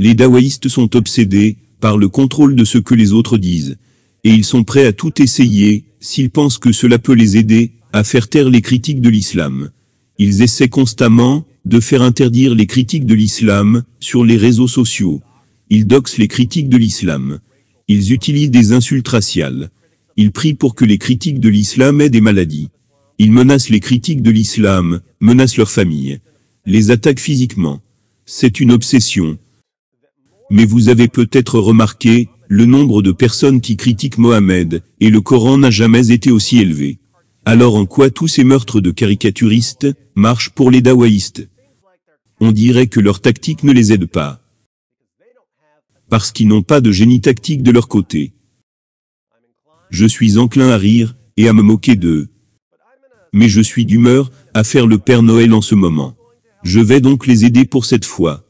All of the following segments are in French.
Les dawaïstes sont obsédés par le contrôle de ce que les autres disent. Et ils sont prêts à tout essayer, s'ils pensent que cela peut les aider à faire taire les critiques de l'islam. Ils essaient constamment de faire interdire les critiques de l'islam sur les réseaux sociaux. Ils doxent les critiques de l'islam. Ils utilisent des insultes raciales. Ils prient pour que les critiques de l'islam aient des maladies. Ils menacent les critiques de l'islam, menacent leur famille. Les attaquent physiquement. C'est une obsession. Mais vous avez peut-être remarqué, le nombre de personnes qui critiquent Mohammed et le Coran n'a jamais été aussi élevé. Alors en quoi tous ces meurtres de caricaturistes marchent pour les dawaïstes? On dirait que leur tactique ne les aide pas. Parce qu'ils n'ont pas de génie tactique de leur côté. Je suis enclin à rire et à me moquer d'eux. Mais je suis d'humeur à faire le Père Noël en ce moment. Je vais donc les aider pour cette fois.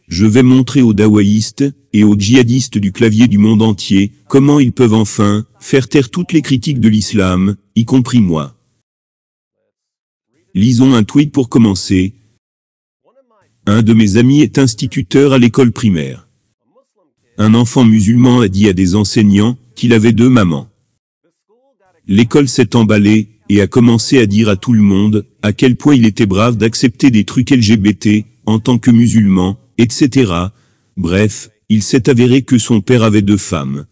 Je vais montrer aux dawaïstes et aux djihadistes du clavier du monde entier comment ils peuvent enfin faire taire toutes les critiques de l'islam, y compris moi. Lisons un tweet pour commencer. Un de mes amis est instituteur à l'école primaire. Un enfant musulman a dit à des enseignants qu'il avait 2 mamans. L'école s'est emballée et a commencé à dire à tout le monde à quel point il était brave d'accepter des trucs LGBT en tant que musulman, etc. Bref, il s'est avéré que son père avait 2 femmes.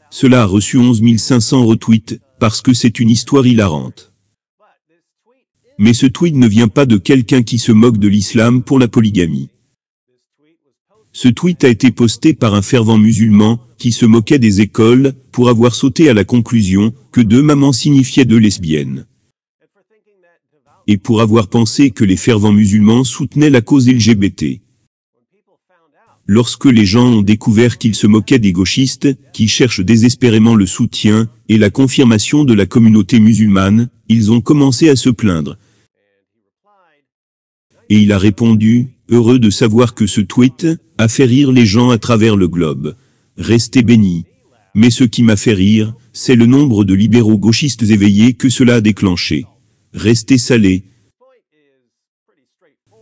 Cela a reçu 11 500 retweets, parce que c'est une histoire hilarante. Mais ce tweet ne vient pas de quelqu'un qui se moque de l'islam pour la polygamie. Ce tweet a été posté par un fervent musulman qui se moquait des écoles pour avoir sauté à la conclusion que 2 mamans signifiaient 2 lesbiennes. Et pour avoir pensé que les fervents musulmans soutenaient la cause LGBT. Lorsque les gens ont découvert qu'il se moquait des gauchistes, qui cherchent désespérément le soutien et la confirmation de la communauté musulmane, ils ont commencé à se plaindre. Et il a répondu, heureux de savoir que ce tweet a fait rire les gens à travers le globe. Restez bénis. Mais ce qui m'a fait rire, c'est le nombre de libéraux gauchistes éveillés que cela a déclenché. Restez salés.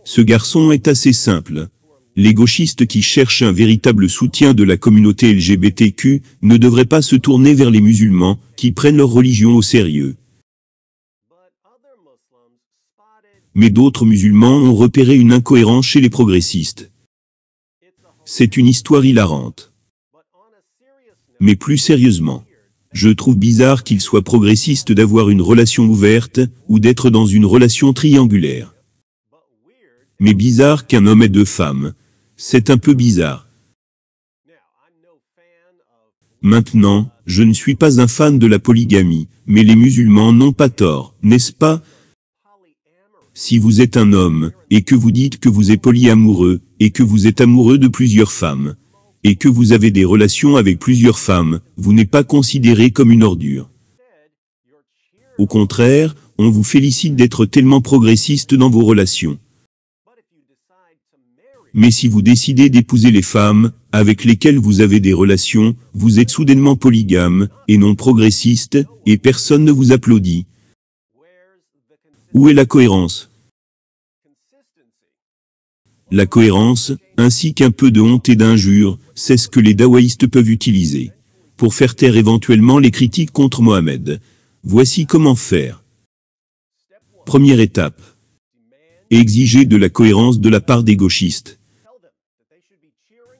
Ce garçon est assez simple. Les gauchistes qui cherchent un véritable soutien de la communauté LGBTQ ne devraient pas se tourner vers les musulmans qui prennent leur religion au sérieux. Mais d'autres musulmans ont repéré une incohérence chez les progressistes. C'est une histoire hilarante. Mais plus sérieusement, je trouve bizarre qu'il soit progressiste d'avoir une relation ouverte ou d'être dans une relation triangulaire. Mais bizarre qu'un homme ait 2 femmes. C'est un peu bizarre. Maintenant, je ne suis pas un fan de la polygamie, mais les musulmans n'ont pas tort, n'est-ce pas? Si vous êtes un homme, et que vous dites que vous êtes polyamoureux, et que vous êtes amoureux de plusieurs femmes, et que vous avez des relations avec plusieurs femmes, vous n'êtes pas considéré comme une ordure. Au contraire, on vous félicite d'être tellement progressiste dans vos relations. Mais si vous décidez d'épouser les femmes avec lesquelles vous avez des relations, vous êtes soudainement polygame, et non progressiste, et personne ne vous applaudit. Où est la cohérence? La cohérence, ainsi qu'un peu de honte et d'injure, c'est ce que les dawaïstes peuvent utiliser pour faire taire éventuellement les critiques contre Mohammed. Voici comment faire. Première étape. Exiger de la cohérence de la part des gauchistes.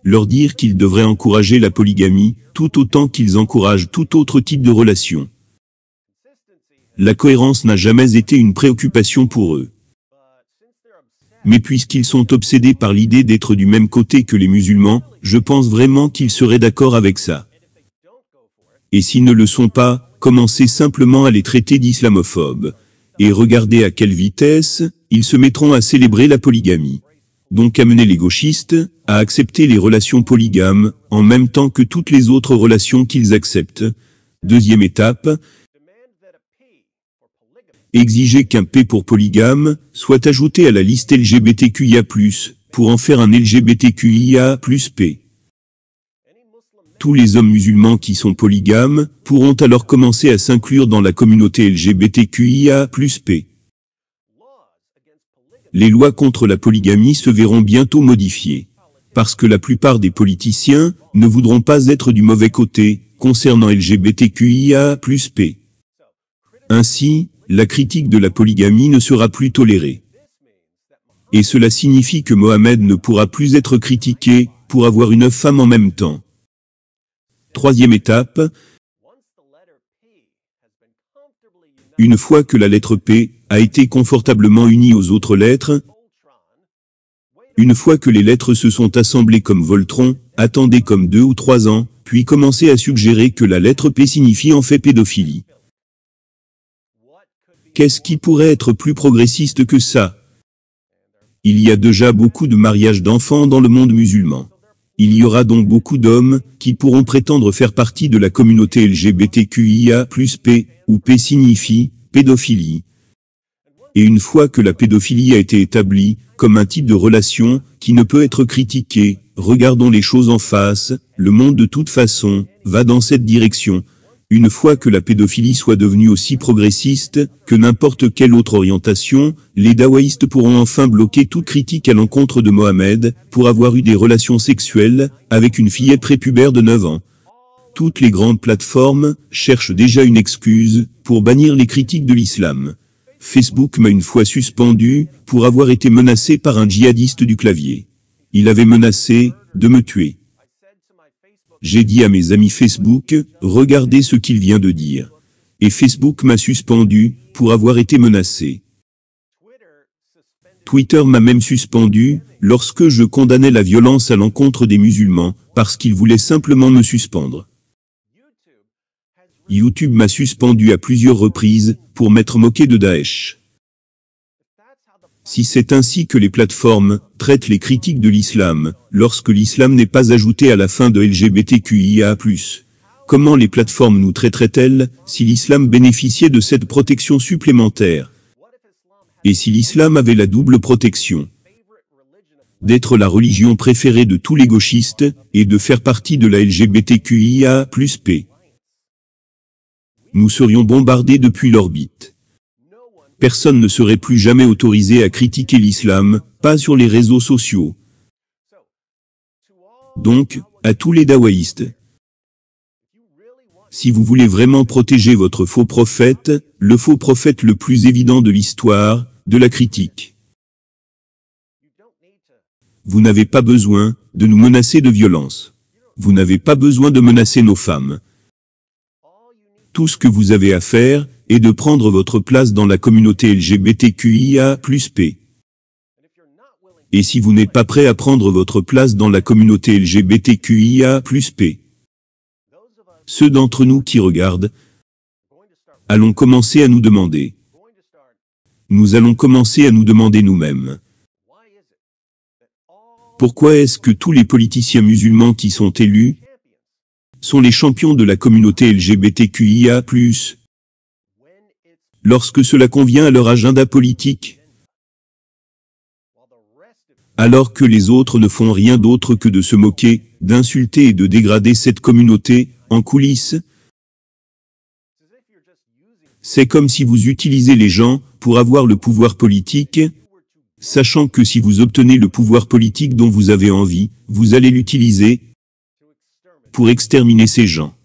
Leur dire qu'ils devraient encourager la polygamie, tout autant qu'ils encouragent tout autre type de relation. La cohérence n'a jamais été une préoccupation pour eux. Mais puisqu'ils sont obsédés par l'idée d'être du même côté que les musulmans, je pense vraiment qu'ils seraient d'accord avec ça. Et s'ils ne le sont pas, commencez simplement à les traiter d'islamophobes. Et regardez à quelle vitesse ils se mettront à célébrer la polygamie. Donc amener les gauchistes à accepter les relations polygames en même temps que toutes les autres relations qu'ils acceptent. Deuxième étape. Exiger qu'un P pour polygame soit ajouté à la liste LGBTQIA+, pour en faire un LGBTQIA+P. Tous les hommes musulmans qui sont polygames pourront alors commencer à s'inclure dans la communauté LGBTQIA+P. les lois contre la polygamie se verront bientôt modifiées. Parce que la plupart des politiciens ne voudront pas être du mauvais côté concernant LGBTQIA+P. Ainsi, la critique de la polygamie ne sera plus tolérée. Et cela signifie que Mohamed ne pourra plus être critiqué pour avoir une femme en même temps. Troisième étape. Une fois que la lettre P a été confortablement unie aux autres lettres, une fois que les lettres se sont assemblées comme Voltron, attendez comme 2 ou 3 ans, puis commencez à suggérer que la lettre P signifie en fait pédophilie. Qu'est-ce qui pourrait être plus progressiste que ça? Il y a déjà beaucoup de mariages d'enfants dans le monde musulman. Il y aura donc beaucoup d'hommes qui pourront prétendre faire partie de la communauté LGBTQIA+P, où P signifie pédophilie. Et une fois que la pédophilie a été établie comme un type de relation qui ne peut être critiqué, regardons les choses en face, le monde de toute façon va dans cette direction. Une fois que la pédophilie soit devenue aussi progressiste que n'importe quelle autre orientation, les dawaïstes pourront enfin bloquer toute critique à l'encontre de Mohamed pour avoir eu des relations sexuelles avec une fillette prépubère de 9 ans. Toutes les grandes plateformes cherchent déjà une excuse pour bannir les critiques de l'islam. Facebook m'a une fois suspendu pour avoir été menacé par un djihadiste du clavier. Il avait menacé de me tuer. J'ai dit à mes amis Facebook, regardez ce qu'il vient de dire. Et Facebook m'a suspendu pour avoir été menacé. Twitter m'a même suspendu lorsque je condamnais la violence à l'encontre des musulmans parce qu'ils voulaient simplement me suspendre. YouTube m'a suspendu à plusieurs reprises pour m'être moqué de Daesh. Si c'est ainsi que les plateformes traitent les critiques de l'islam, lorsque l'islam n'est pas ajouté à la fin de LGBTQIA+, comment les plateformes nous traiteraient-elles si l'islam bénéficiait de cette protection supplémentaire? Et si l'islam avait la double protection d'être la religion préférée de tous les gauchistes et de faire partie de la LGBTQIA+P? Nous serions bombardés depuis l'orbite. Personne ne serait plus jamais autorisé à critiquer l'islam, pas sur les réseaux sociaux. Donc, à tous les dawaïstes, si vous voulez vraiment protéger votre faux prophète, le faux prophète le plus évident de l'histoire, de la critique, vous n'avez pas besoin de nous menacer de violence. Vous n'avez pas besoin de menacer nos femmes. Tout ce que vous avez à faire est de prendre votre place dans la communauté LGBTQIA+P. Et si vous n'êtes pas prêt à prendre votre place dans la communauté LGBTQIA+P, ceux d'entre nous qui regardent, allons commencer à nous demander. Nous allons commencer à nous demander nous-mêmes. Pourquoi est-ce que tous les politiciens musulmans qui sont élus sont les champions de la communauté LGBTQIA+, lorsque cela convient à leur agenda politique, alors que les autres ne font rien d'autre que de se moquer, d'insulter et de dégrader cette communauté, en coulisses? C'est comme si vous utilisez les gens pour avoir le pouvoir politique, sachant que si vous obtenez le pouvoir politique dont vous avez envie, vous allez l'utiliser pour exterminer ces gens.